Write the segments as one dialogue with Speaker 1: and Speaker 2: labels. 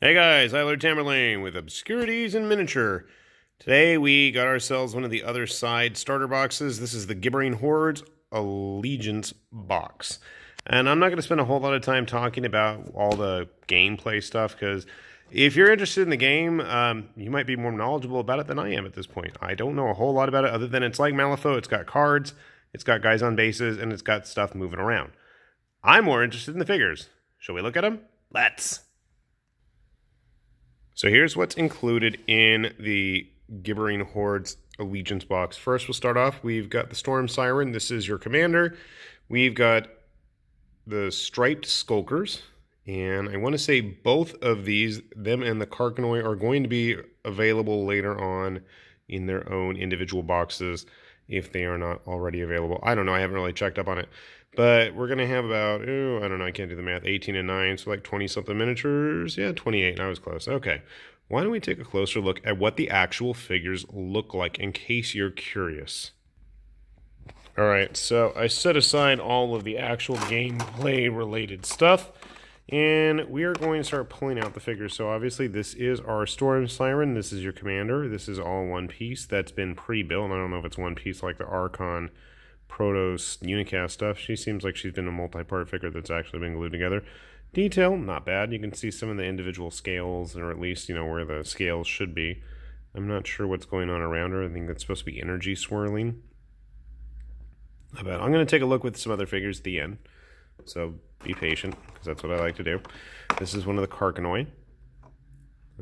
Speaker 1: Hey guys, Lord Tamerlane with Obscurities in Miniature. Today we got ourselves one of the other side starter boxes. This is the Gibbering Hordes Allegiance box. And I'm not going to spend a whole lot of time talking about all the gameplay stuff, because if you're interested in the game, you might be more knowledgeable about it than I am at this point. I don't know a whole lot about it other than it's like Malifaux. It's got cards, it's got guys on bases, and it's got stuff moving around. I'm more interested in the figures. Shall we look at them? Let's! So here's what's included in the Gibbering Hordes Allegiance box. First, we'll start off. We've got the Storm Siren. This is your commander. We've got the striped Skulkers. And I want to say both of these, them and the Karkanoi, are going to be available later on in their own individual boxes if they are not already available. I don't know. I haven't really checked up on it. But we're going to have about, I don't know, I can't do the math, 18 and 9, so like 20-something miniatures. Yeah, 28, I was close. Okay, why don't we take a closer look at what the actual figures look like in case you're curious. All right, so I set aside all of the actual gameplay-related stuff, and we are going to start pulling out the figures. So obviously this is our Storm Siren. This is your commander. This is all one piece that's been pre-built. I don't know if it's one piece like the Archon Protos Unicast stuff. She seems like she's been a multi-part figure that's actually been glued together. Detail, not bad. You can see some of the individual scales, or at least, you know, where the scales should be. I'm not sure what's going on around her. I think that's supposed to be energy swirling. Not bad. I'm going to take a look with some other figures at the end. So be patient, because that's what I like to do. This is one of the Karkanoi.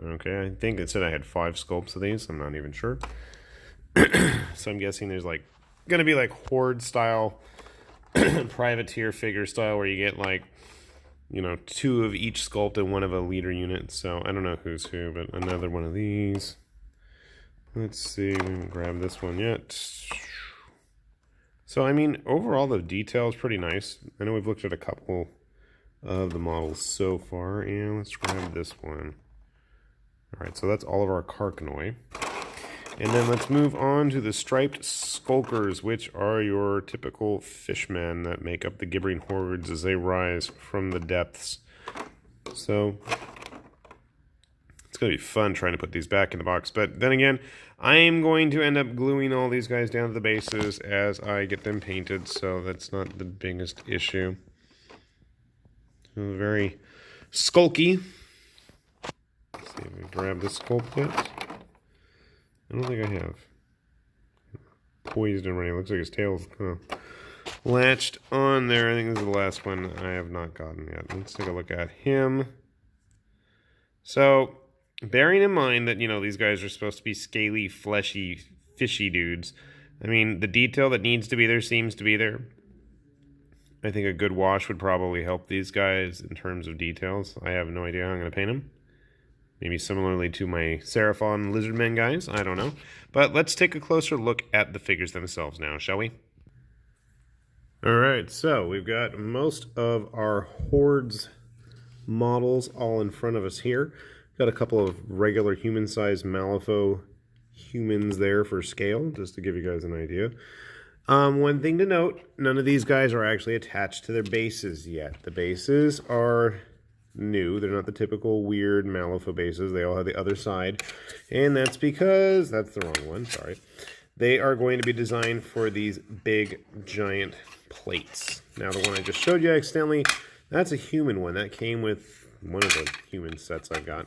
Speaker 1: Okay, I think it said I had 5 sculpts of these. I'm not even sure. So I'm guessing there's like going to be like horde style, privateer figure style, where you get like, you know, 2 of each sculpt and 1 of a leader unit. So I don't know who's who, but another one of these. Let's see, we haven't grabbed this one yet. So I mean, overall the detail is pretty nice. I know we've looked at a couple of the models so far, and let's grab this one. All right, so that's all of our Karkanoi. And then let's move on to the striped Skulkers, which are your typical fishmen that make up the Gibbering Hordes as they rise from the depths. So it's going to be fun trying to put these back in the box. But then again, I am going to end up gluing all these guys down to the bases as I get them painted, so that's not the biggest issue. So very skulky. Let's see if we grab the sculpt yet. I don't think I have. Poised and ready. Looks like his tail's kind of latched on there. I think this is the last one I have not gotten yet. Let's take a look at him. So, bearing in mind that, you know, these guys are supposed to be scaly, fleshy, fishy dudes. I mean, the detail that needs to be there seems to be there. I think a good wash would probably help these guys in terms of details. I have no idea how I'm going to paint them. Maybe similarly to my Seraphon Lizardmen guys, I don't know. But let's take a closer look at the figures themselves now, shall we? Alright, so we've got most of our Hordes models all in front of us here. Got a couple of regular human-sized Malifaux humans there for scale, just to give you guys an idea. One thing to note, none of these guys are actually attached to their bases yet. The bases are new. They're not the typical weird Malifaux bases. They all have the other side. And that's because, that's the wrong one, sorry. They are going to be designed for these big, giant plates. Now, the one I just showed you accidentally, that's a human one. That came with one of the human sets I got.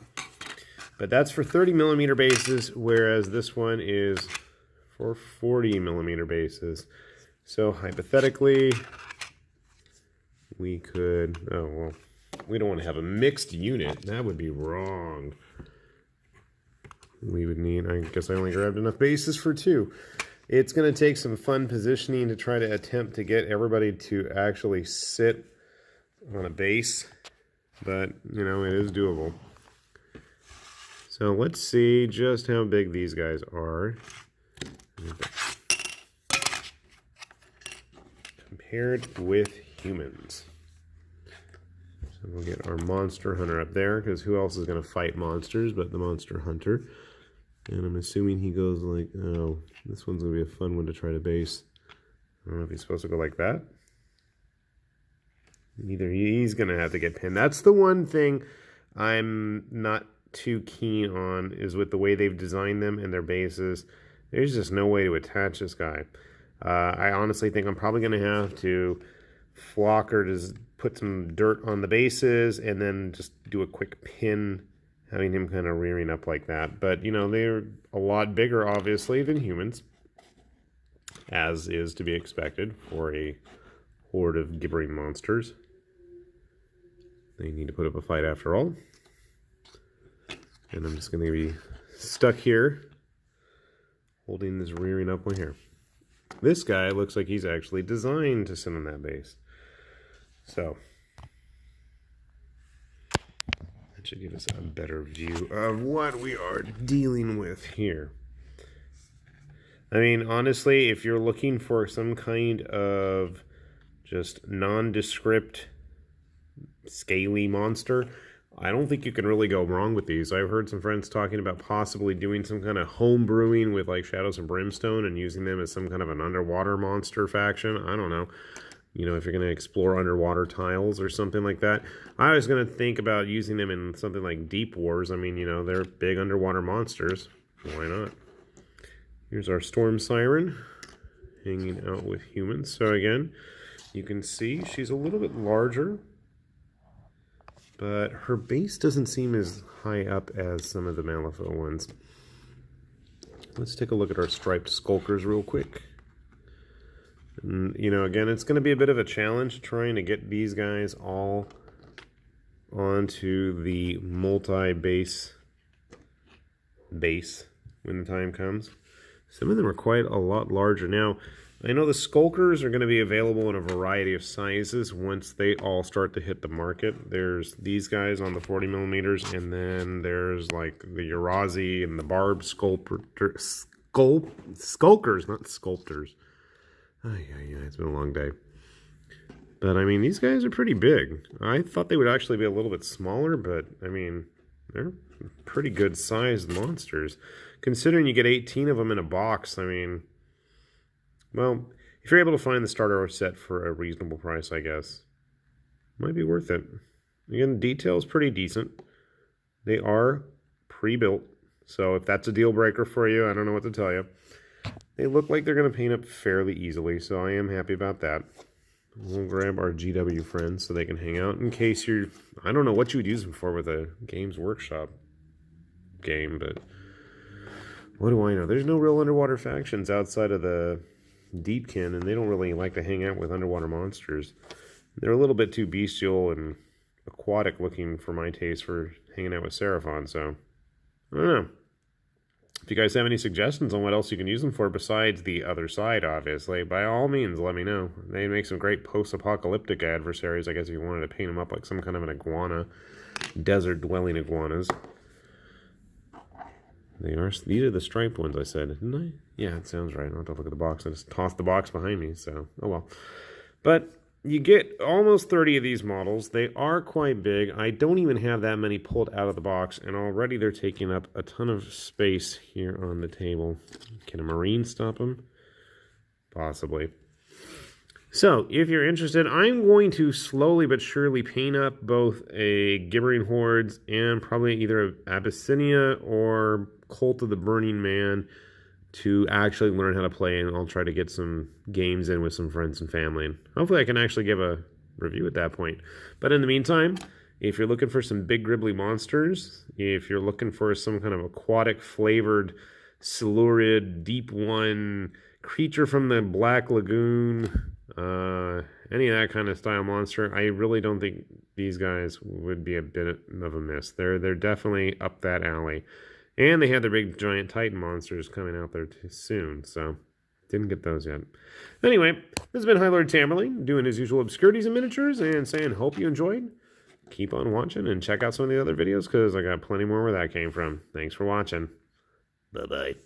Speaker 1: But that's for 30mm bases, whereas this one is for 40mm bases. So, hypothetically, we could, oh, well, we don't want to have a mixed unit. That would be wrong. We would need, I guess I only grabbed enough bases for 2. It's going to take some fun positioning to try to attempt to get everybody to actually sit on a base. But, you know, it is doable. So let's see just how big these guys are compared with humans. So we'll get our Monster Hunter up there, because who else is going to fight monsters but the Monster Hunter? And I'm assuming he goes like, oh, this one's going to be a fun one to try to base. I don't know if he's supposed to go like that. Either he's going to have to get pinned. That's the one thing I'm not too keen on is with the way they've designed them and their bases. There's just no way to attach this guy. I honestly think I'm probably going to have to flock or just put some dirt on the bases and then just do a quick pin, having him kind of rearing up like that. But, you know, they're a lot bigger, obviously, than humans, as is to be expected for a horde of gibbering monsters. They need to put up a fight after all. And I'm just going to be stuck here, holding this rearing up one here. This guy looks like he's actually designed to sit on that base. So, that should give us a better view of what we are dealing with here. I mean, honestly, if you're looking for some kind of just nondescript, scaly monster, I don't think you can really go wrong with these. I've heard some friends talking about possibly doing some kind of home brewing with like Shadows and Brimstone and using them as some kind of an underwater monster faction. I don't know. You know, if you're going to explore underwater tiles or something like that. I was going to think about using them in something like Deep Wars. I mean, you know, they're big underwater monsters. Why not? Here's our Storm Siren hanging out with humans. So again, you can see she's a little bit larger, but her base doesn't seem as high up as some of the Malifaux ones. Let's take a look at our striped Skulkers real quick. And, you know, again, it's going to be a bit of a challenge trying to get these guys all onto the multi-base base when the time comes. Some of them are quite a lot larger. Now, I know the Skulkers are going to be available in a variety of sizes once they all start to hit the market. There's these guys on the 40 millimeters, and then there's like the Urazi and the Barbed Skulkers, not Sculptors. Yeah, it's been a long day. But, I mean, these guys are pretty big. I thought they would actually be a little bit smaller, but, I mean, they're pretty good sized monsters. Considering you get 18 of them in a box, I mean, well, if you're able to find the starter set for a reasonable price, I guess, might be worth it. Again, the detail's pretty decent. They are pre-built, so if that's a deal breaker for you, I don't know what to tell you. They look like they're going to paint up fairly easily, so I am happy about that. We'll grab our GW friends so they can hang out in case you're... I don't know what you would use them for with a Games Workshop game, but what do I know? There's no real underwater factions outside of the Deepkin, and they don't really like to hang out with underwater monsters. They're a little bit too bestial and aquatic looking for my taste for hanging out with Seraphon, so I don't know. If you guys have any suggestions on what else you can use them for besides the other side, obviously, by all means, let me know. They make some great post-apocalyptic adversaries, I guess, if you wanted to paint them up like some kind of an iguana. Desert-dwelling iguanas. These are the striped ones, I said, didn't I? Yeah, it sounds right. I'll have to look at the box. I just tossed the box behind me, so, oh well. But you get almost 30 of these models. They are quite big. I don't even have that many pulled out of the box, and already they're taking up a ton of space here on the table. Can a Marine stop them? Possibly. So, if you're interested, I'm going to slowly but surely paint up both a Gibbering Hordes and probably either Abyssinia or Cult of the Burning Man to actually learn how to play, and I'll try to get some games in with some friends and family, and hopefully I can actually give a review at that point. But in the meantime, if you're looking for some big gribbly monsters, if you're looking for some kind of aquatic flavored Silurid deep one creature from the Black Lagoon, any of that kind of style monster, I really don't think these guys would be a bit of a miss. They're definitely up that alley. And they had their big giant Titan monsters coming out there too soon, so didn't get those yet. Anyway, this has been High Lord Tamerlane doing his usual obscurities and miniatures and saying hope you enjoyed. Keep on watching and check out some of the other videos because I got plenty more where that came from. Thanks for watching. Bye-bye.